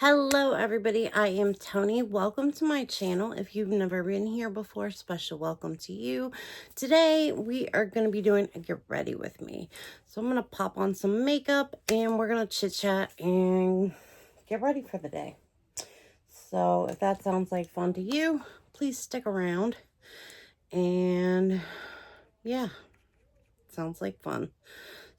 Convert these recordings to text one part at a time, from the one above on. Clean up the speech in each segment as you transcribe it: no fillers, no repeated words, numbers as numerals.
Hello everybody, I am Tony. Welcome to my channel. If you've never been here before, special welcome to you. Today we are going to be doing a get ready with me. So I'm going to pop on some makeup and we're going to chit chat and get ready for the day. So if that sounds like fun to you, please stick around. And yeah, sounds like fun.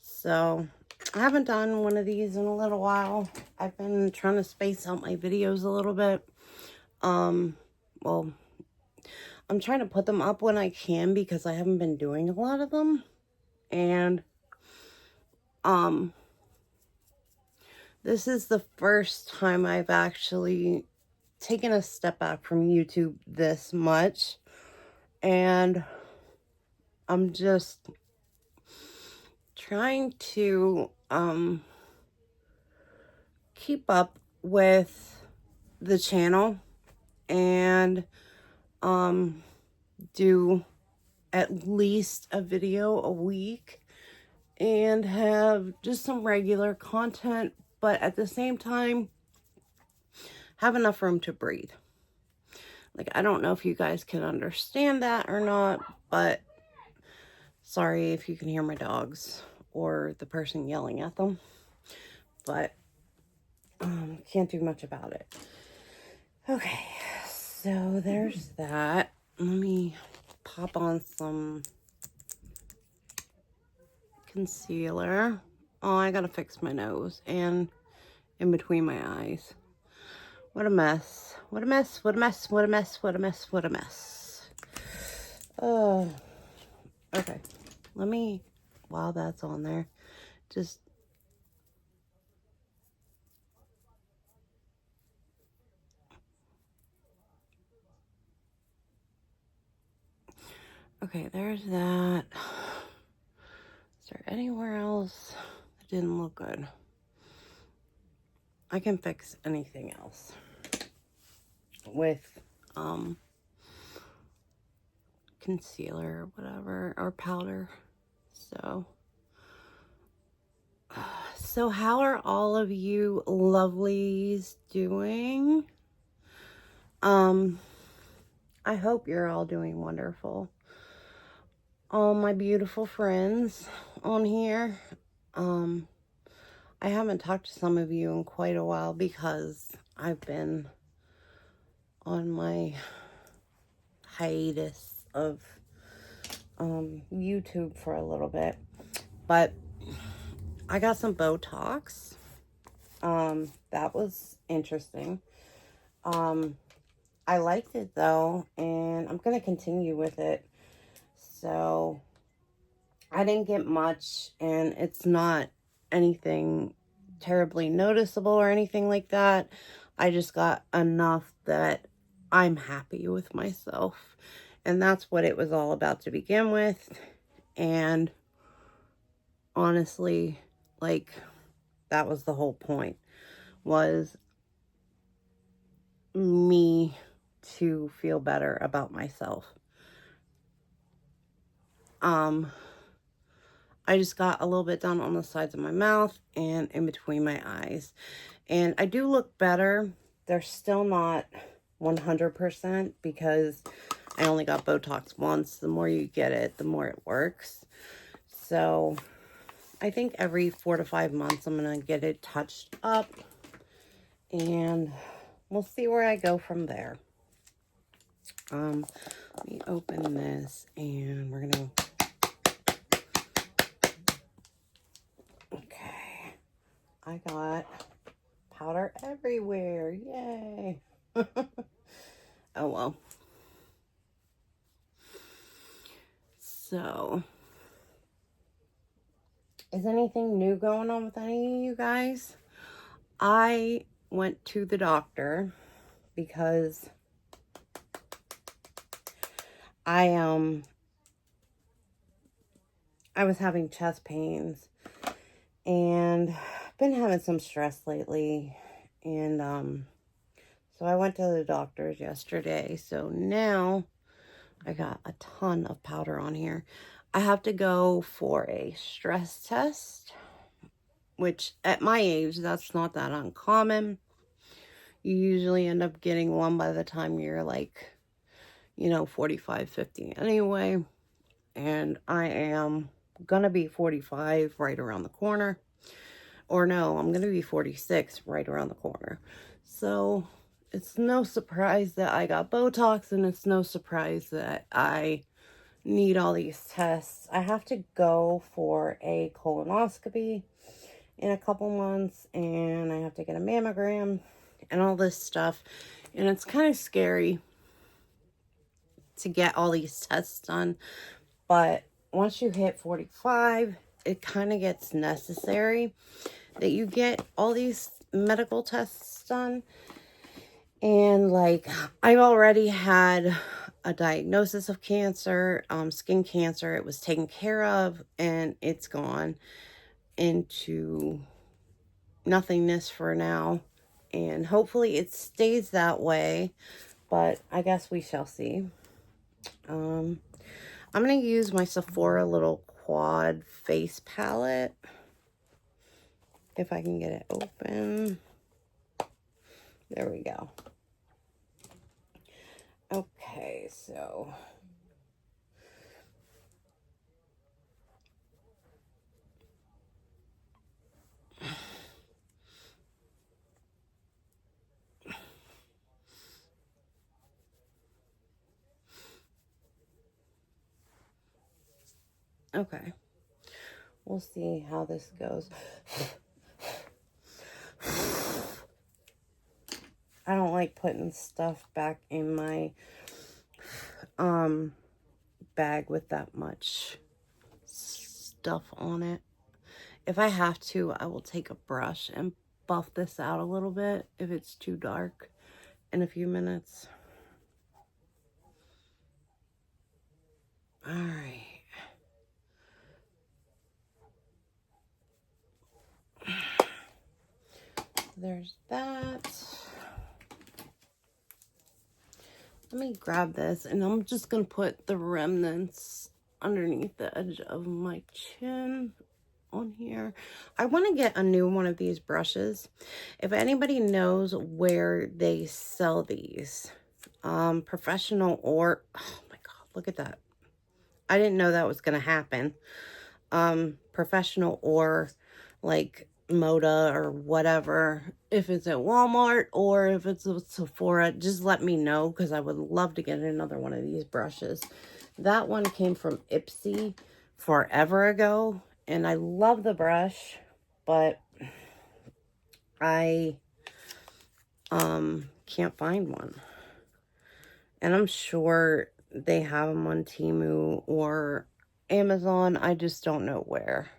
So I haven't done one of these in a little while. I've been trying to space out my videos a little bit. Well, I'm trying to put them up when I can because I haven't been doing a lot of them. And, this is the first time I've actually taken a step back from YouTube this much. And I'm just trying to, keep up with the channel and do at least a video a week and have just some regular content, but at the same time have enough room to breathe. Like, I don't know if you guys can understand that or not, but sorry if you can hear my dogs or the person yelling at them, but can't do much about it. Okay, so there's that. Let me pop on some concealer. Oh, I gotta fix my nose and in between my eyes. What a mess. What a mess. What a mess. What a mess. What a mess. What a mess. Oh, okay. Let me, while that's on there, just okay, there's that. Is there anywhere else that didn't look good? I can fix anything else with concealer or whatever, or powder. So how are all of you lovelies doing? I hope you're all doing wonderful. All my beautiful friends on here. I haven't talked to some of you in quite a while because I've been on my hiatus of YouTube for a little bit. But I got some Botox. That was interesting. I liked it though, and I'm going to continue with it. So I didn't get much, and it's not anything terribly noticeable or anything like that. I just got enough that I'm happy with myself. And that's what it was all about to begin with. And honestly, like, that was the whole point, was me to feel better about myself. I just got a little bit done on the sides of my mouth and in between my eyes. And I do look better. They're still not 100% because I only got Botox once. The more you get it, the more it works. So I think every 4 to 5 months I'm going to get it touched up. And we'll see where I go from there. Let me open this and we're going to... Okay. I got powder everywhere. Yay. Oh, well. So, is anything new going on with any of you guys? I went to the doctor because I was having chest pains and been having some stress lately, and so I went to the doctor's yesterday. So now I got a ton of powder on here. I have to go for a stress test, which at my age, that's not that uncommon. You usually end up getting one by the time you're like, you know, 45, 50 anyway. And I am gonna be 45 right around the corner. Or no, I'm gonna be 46 right around the corner. So it's no surprise that I got Botox, and it's no surprise that I need all these tests. I have to go for a colonoscopy in a couple months, and I have to get a mammogram and all this stuff. And it's kind of scary to get all these tests done, but once you hit 45, it kind of gets necessary that you get all these medical tests done. And like, I've already had a diagnosis of cancer, skin cancer. It was taken care of, and it's gone into nothingness for now. And hopefully it stays that way, but I guess we shall see. I'm going to use my Sephora little quad face palette. If I can get it open. There we go. Okay, so okay, we'll see how this goes. I don't like putting stuff back in my bag with that much stuff on it. If I have to, I will take a brush and buff this out a little bit if it's too dark in a few minutes. All right. There's that. Let me grab this, and I'm just going to put the remnants underneath the edge of my chin on here. I want to get a new one of these brushes. If anybody knows where they sell these, professional or, oh my God, look at that. I didn't know that was going to happen. Professional or like Moda or whatever, if it's at Walmart or if it's at Sephora, just let me know, because I would love to get another one of these brushes. That one came from Ipsy forever ago, and I love the brush, but I can't find one. And I'm sure they have them on Temu or Amazon. I just don't know where.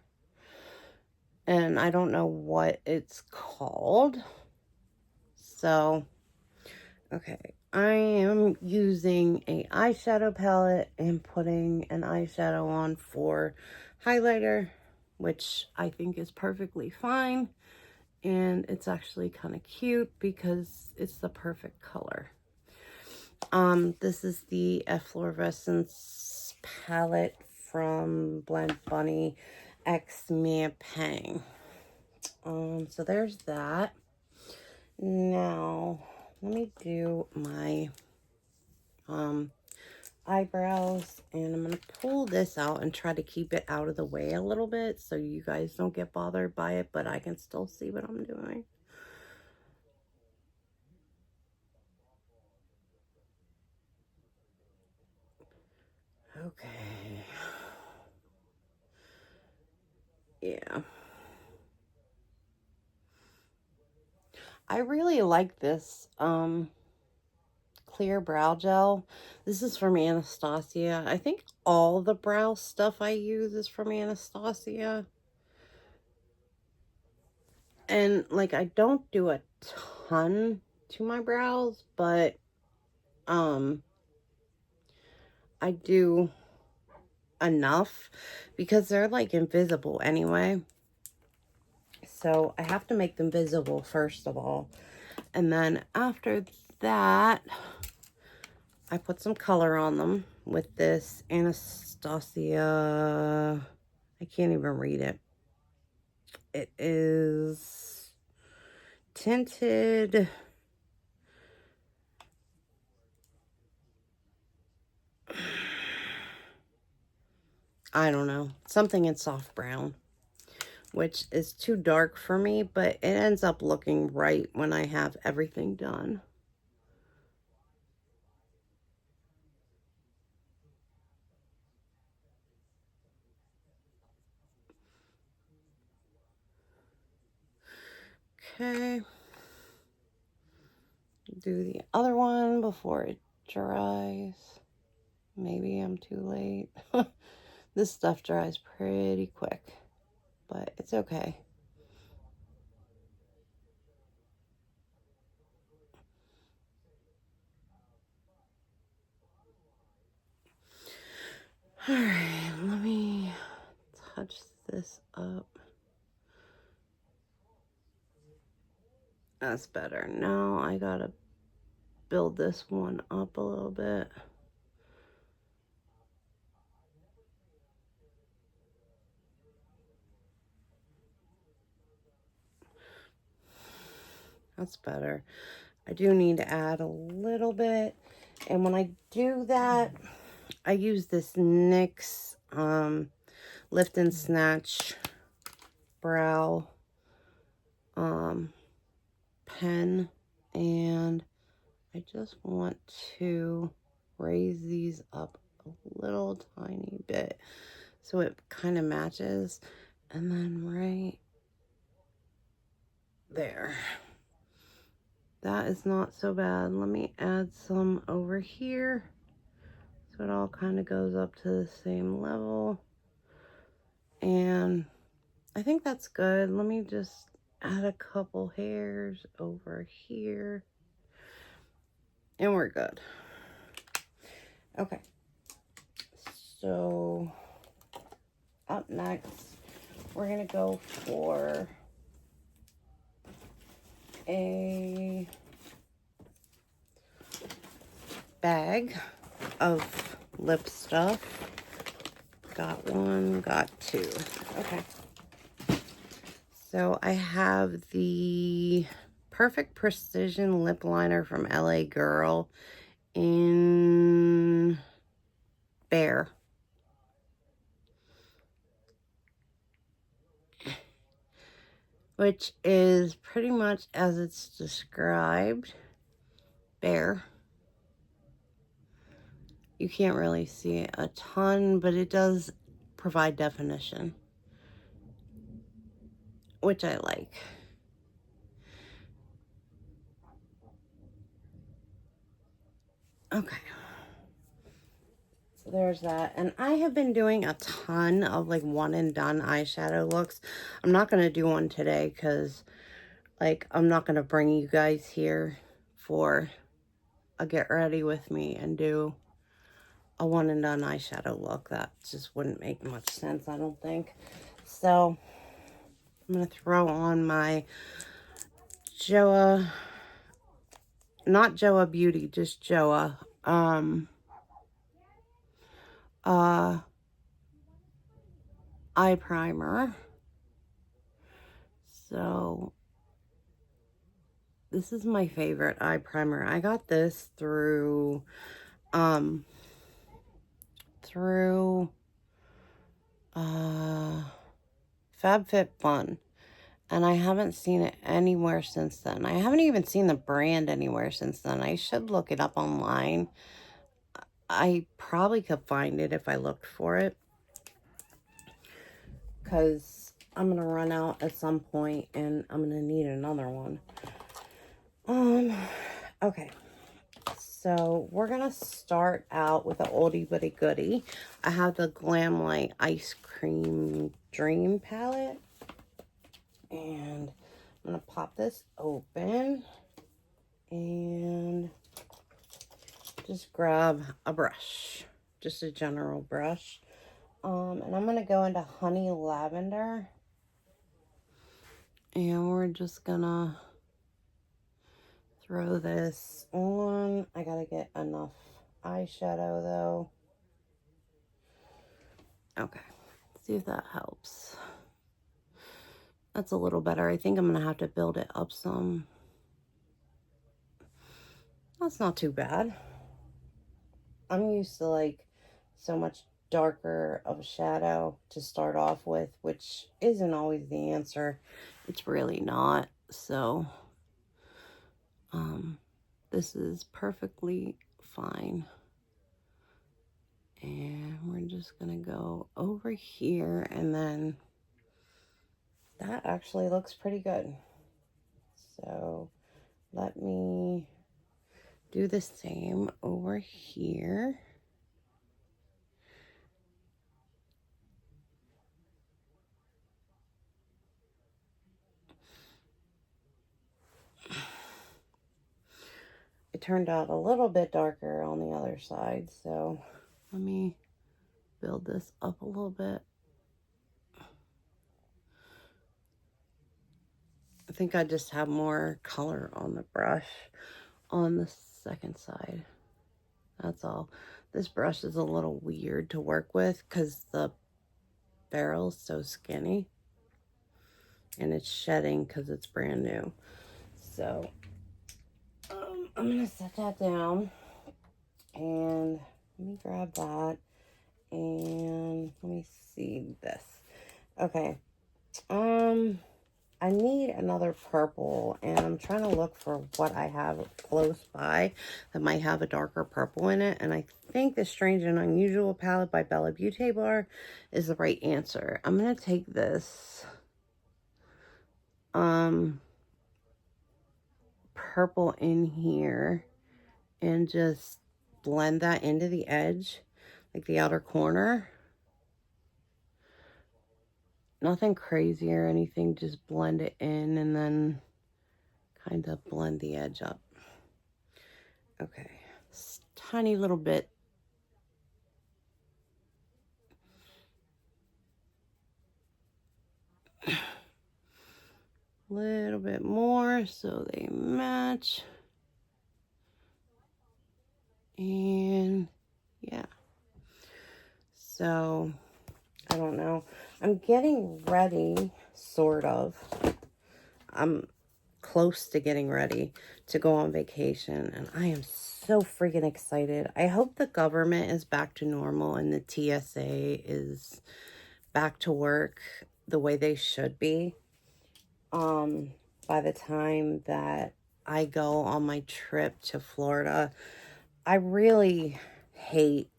And I don't know what it's called. So, okay. I am using a eyeshadow palette and putting an eyeshadow on for highlighter, which I think is perfectly fine. And it's actually kind of cute because it's the perfect color. This is the Efflorescence palette from Blend Bunny X Mia Pang. So there's that. Now, let me do my eyebrows, and I'm going to pull this out and try to keep it out of the way a little bit so you guys don't get bothered by it, but I can still see what I'm doing. Okay. Yeah. I really like this clear brow gel. This is from Anastasia. I think all the brow stuff I use is from Anastasia. And like, I don't do a ton to my brows, but I do enough because they're like invisible anyway. So I have to make them visible first of all. And then after that, I put some color on them with this Anastasia. I can't even read it. It is tinted I don't know, something in soft brown, which is too dark for me, but it ends up looking right when I have everything done. Okay. Do the other one before it dries. Maybe I'm too late. This stuff dries pretty quick, but it's okay. All right, let me touch this up. That's better. Now I gotta build this one up a little bit. That's better. I do need to add a little bit. And when I do that, I use this NYX Lift and Snatch brow pen, and I just want to raise these up a little tiny bit so it kind of matches, and then right there. That is not so bad. Let me add some over here so it all kind of goes up to the same level, and I think that's good. Let me just add a couple hairs over here, and we're good. Okay, so up next, we're gonna go for a bag of lip stuff. Got one, got two. Okay. So I have the Perfect Precision Lip Liner from LA Girl in Bear. Which is pretty much as it's described. Bear. You can't really see a ton, but it does provide definition, which I like. Okay. So there's that. And I have been doing a ton of like one and done eyeshadow looks. I'm not going to do one today because like I'm not going to bring you guys here for a get ready with me and do a one and done eyeshadow look. That just wouldn't make much sense, I don't think. So I'm going to throw on my Joa, not Joa Beauty, just Joa, eye primer. So this is my favorite eye primer. I got this through FabFitFun, and I haven't seen it anywhere since then. I haven't even seen the brand anywhere since then. I should look it up online. I probably could find it if I looked for it, because I'm gonna run out at some point and I'm gonna need another one. Okay, so we're gonna start out with an oldie but a goodie. I have the Glamlight Ice Cream Dream palette, and I'm gonna pop this open and just grab a brush, just a general brush. And I'm gonna go into Honey Lavender, and we're just gonna throw this on. I gotta get enough eyeshadow though. Okay, see if that helps. That's a little better. I think I'm gonna have to build it up some. That's not too bad. I'm used to like so much darker of a shadow to start off with, which isn't always the answer. It's really not. So, this is perfectly fine. And we're just gonna go over here, and then that actually looks pretty good. So let me do the same over here. It turned out a little bit darker on the other side, so let me build this up a little bit. I think I just have more color on the brush on the second side. That's all. This brush is a little weird to work with because the barrel's so skinny and it's shedding because it's brand new. So I'm gonna set that down, and let me grab that, and let me see this. Okay, I need another purple, and I'm trying to look for what I have close by that might have a darker purple in it, and I think the Strange and Unusual palette by Bella Beauté Bar is the right answer. I'm gonna take this purple in here and just blend that into the edge, like the outer corner. Nothing crazy or anything, just blend it in and then kind of blend the edge up. Okay, tiny little bit. Little bit more so they match. And yeah. So, I don't know. I'm getting ready, sort of. I'm close to getting ready to go on vacation, and I am so freaking excited. I hope the government is back to normal and the TSA is back to work the way they should be. By the time that I go on my trip to Florida, I really hate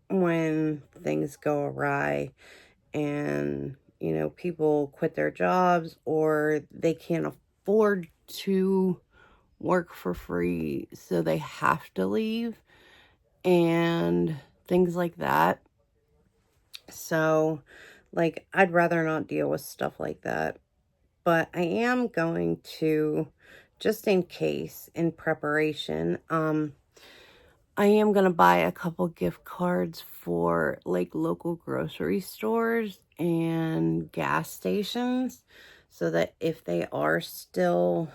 when things go awry and, you know, people quit their jobs or they can't afford to work for free, so they have to leave and things like that. So, like, I'd rather not deal with stuff like that. But I am going to, just in case, in preparation, I am going to buy a couple gift cards for like local grocery stores and gas stations so that if they are still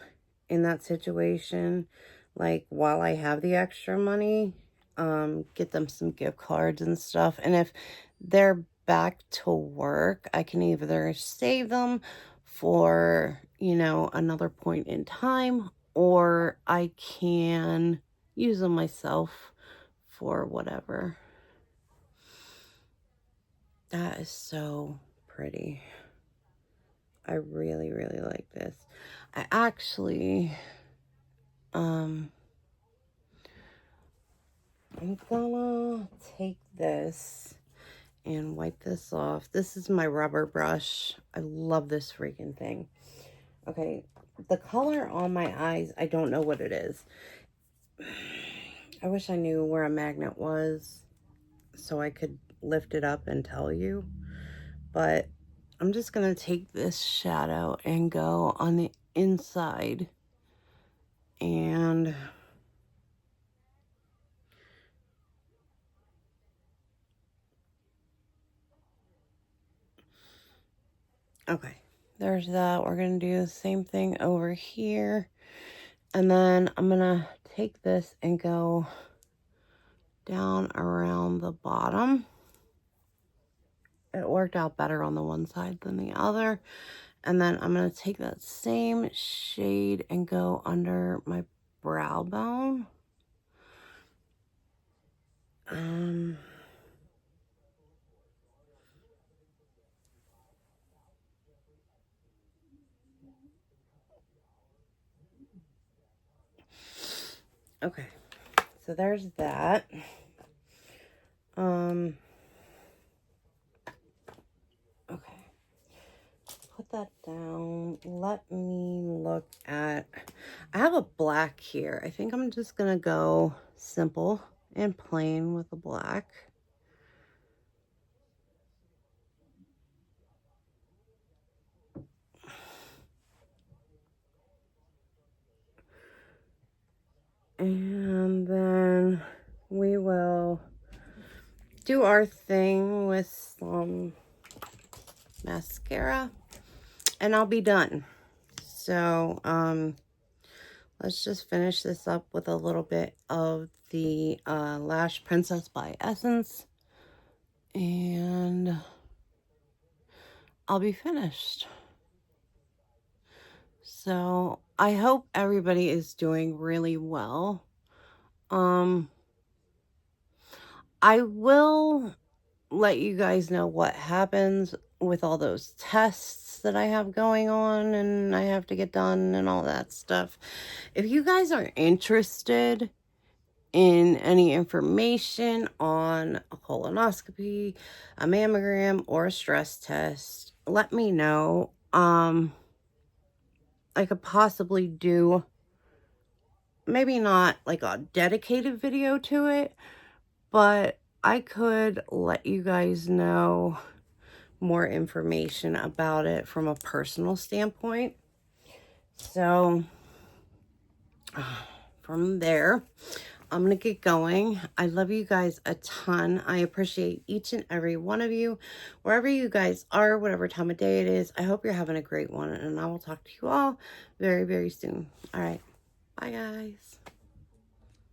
in that situation, like while I have the extra money, get them some gift cards and stuff. And if they're back to work, I can either save them for, you know, another point in time, or I can use them myself for whatever. That is so pretty. I really, really like this. I actually, I'm gonna take this and wipe this off. This is my rubber brush. I love this freaking thing. Okay, the color on my eyes, I don't know what it is. I wish I knew where a magnet was so I could lift it up and tell you. But I'm just going to take this shadow and go on the inside. And okay, there's that. We're going to do the same thing over here. And then I'm going to take this and go down around the bottom. It worked out better on the one side than the other. And then I'm going to take that same shade and go under my brow bone. Okay, so there's that. Okay, put that down. Let me look at, I have a black here. I think I'm just gonna go simple and plain with a black. And then we will do our thing with some mascara and I'll be done. So, let's just finish this up with a little bit of the Lash Princess by Essence and I'll be finished. So, I hope everybody is doing really well. I will let you guys know what happens with all those tests that I have going on and I have to get done and all that stuff. If you guys are interested in any information on a colonoscopy, a mammogram, or a stress test, let me know. I could possibly do maybe not like a dedicated video to it, but I could let you guys know more information about it from a personal standpoint. So from there, I'm going to get going. I love you guys a ton. I appreciate each and every one of you, wherever you guys are, whatever time of day it is. I hope you're having a great one, and I will talk to you all very, very soon. All right. Bye, guys.